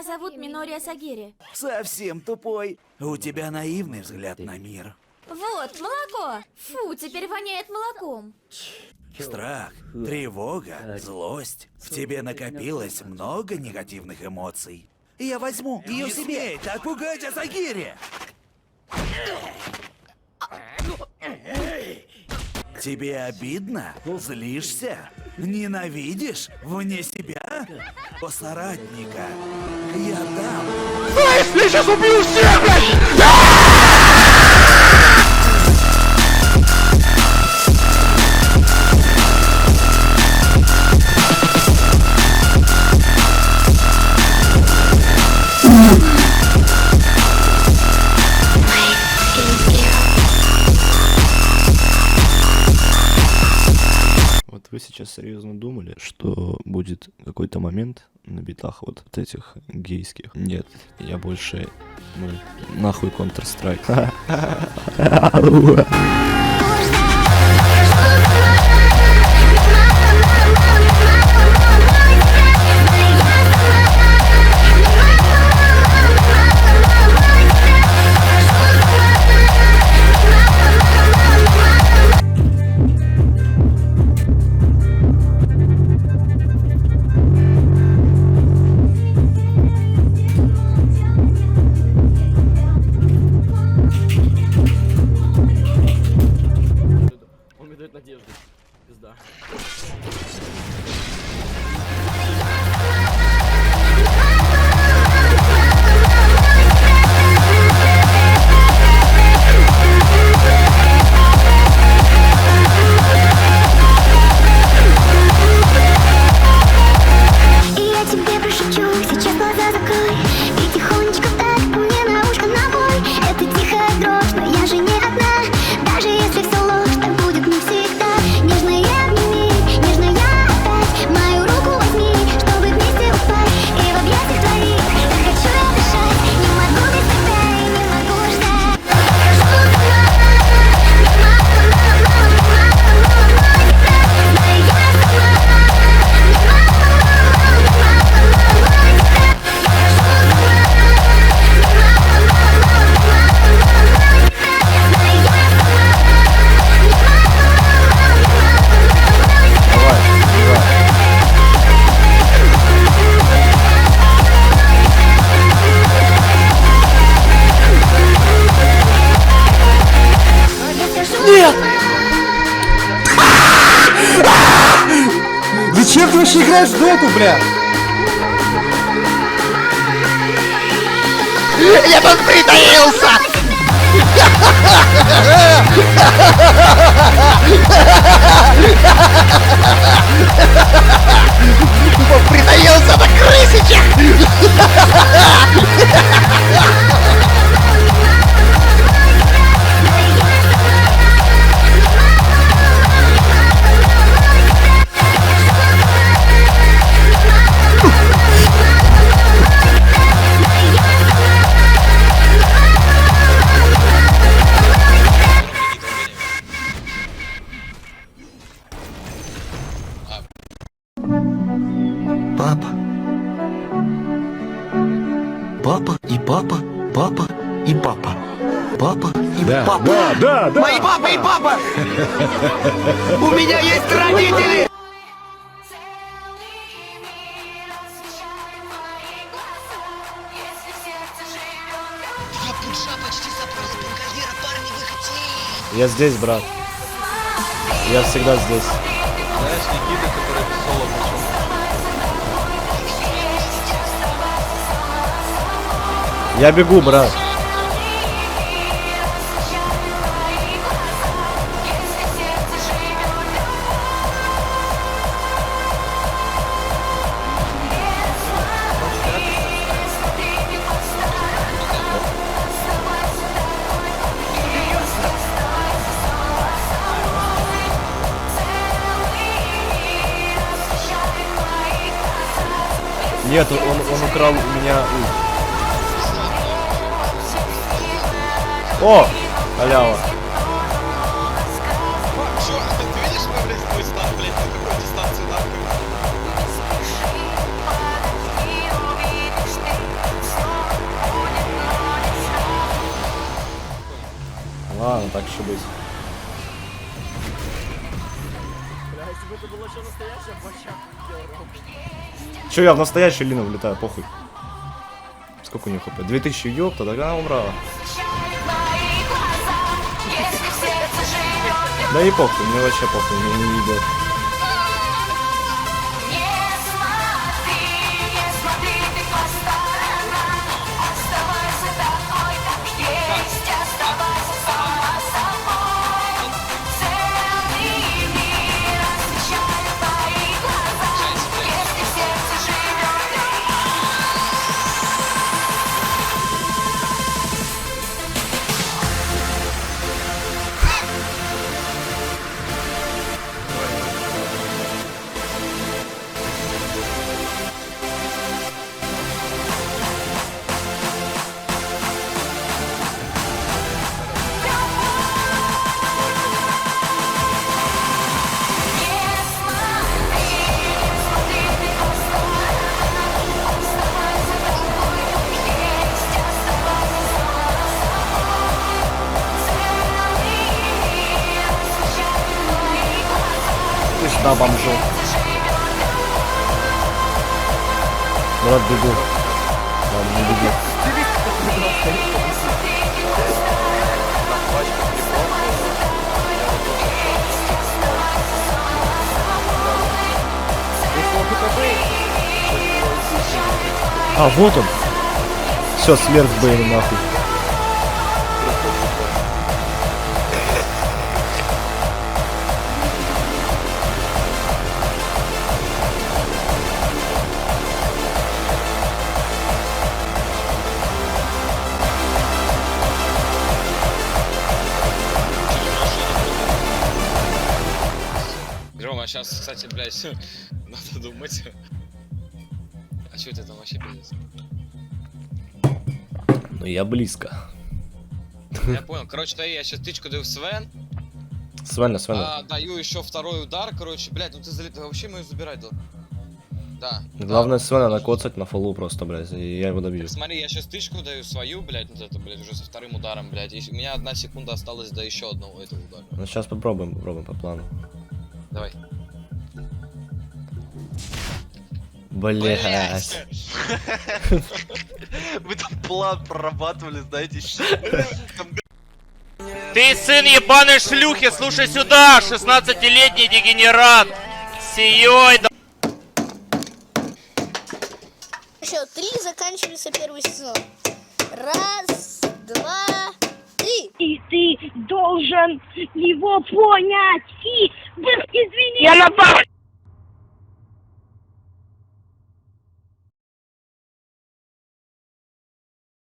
Меня зовут Минория Сагири. Совсем тупой. У тебя наивный взгляд на мир. Вот, молоко. Фу, теперь воняет молоком. Страх, тревога, злость. В тебе накопилось много негативных эмоций. Я возьму ее себе. Так пугать Асагири! Тебе обидно? Злишься? Ненавидишь? Вне себя? О, соратника. Я дам. Я сейчас убью всех, блядь! Вот вы сейчас серьезно думали, что будет какой-то момент на битах вот этих гейских? Нет, я больше... Ну, нахуй Counter-Strike. Он мне дает надежду. Пизда. И я тебе прошепчу, сейчас глаза закрой. И тихонечко так мне на ушко набой. Это тихая дрожь, но я же не одна. Даже если все ложь, так будет не всегда. Нежно я обними, нежно я опять. Мою руку возьми, чтобы вместе упасть. И в объятиях твоих, так хочу я дышать. Не могу без тебя и не могу ждать. Прошу за мной, Нет! Зачем ты вообще играешь в доту, бля? Я тут притаился! Притаился на крысичах! Папа. Папа и папа, папа и папа. Папа и папа. Да. Мои папа и папа! У меня есть родители! Я пуджа почти запрос бригадира, парни, вы хотите? Я здесь, брат. Я всегда здесь. Знаешь, Никита, который в соло пошел. Я бегу, брат. Нет, он украл у меня ульт. О! Халява. Чё, ты видишь, мы, блядь, твой стан, блядь, на какой дистанции нахуй? А, ну так еще быть. Бля, если бы это было еще настоящее, бачак делал. Че, я в настоящую Лину влетаю, похуй. Сколько у нее хп? 2000, ёпта, так она умрала. Да и похуй, мне вообще похуй, меня не видят. Ты сюда, бомжу. Брат, бегу. Ладно, не бегу. А, вот он. Все, смерть Бэйна нахуй. Рома, сейчас, кстати, блядь, надо думать. А что это там вообще пиздец? Ну я близко. Я понял. Короче, да, я сейчас тычку даю в Свен. Свена. Даю еще второй удар, короче. Блядь, ну ты залетел. Вообще мою забирать должен. Да. Главное Свена накоцать на фолу просто, блядь, и я его добью. Смотри, я сейчас тычку даю свою, блядь, вот это, блядь, уже со вторым ударом, блядь. И у меня 1 секунда осталась до еще одного этого удара. Ну сейчас попробуем по плану. Давай. Блять. Вы там план прорабатывали, знаете, Ты сын ебаной шлюхи, слушай сюда, 16-летний дегенерат. Сиёй, да... Еще 3 заканчивается первый сезон. 1, 2, 3. И ты должен его понять. И, извини. Я напал.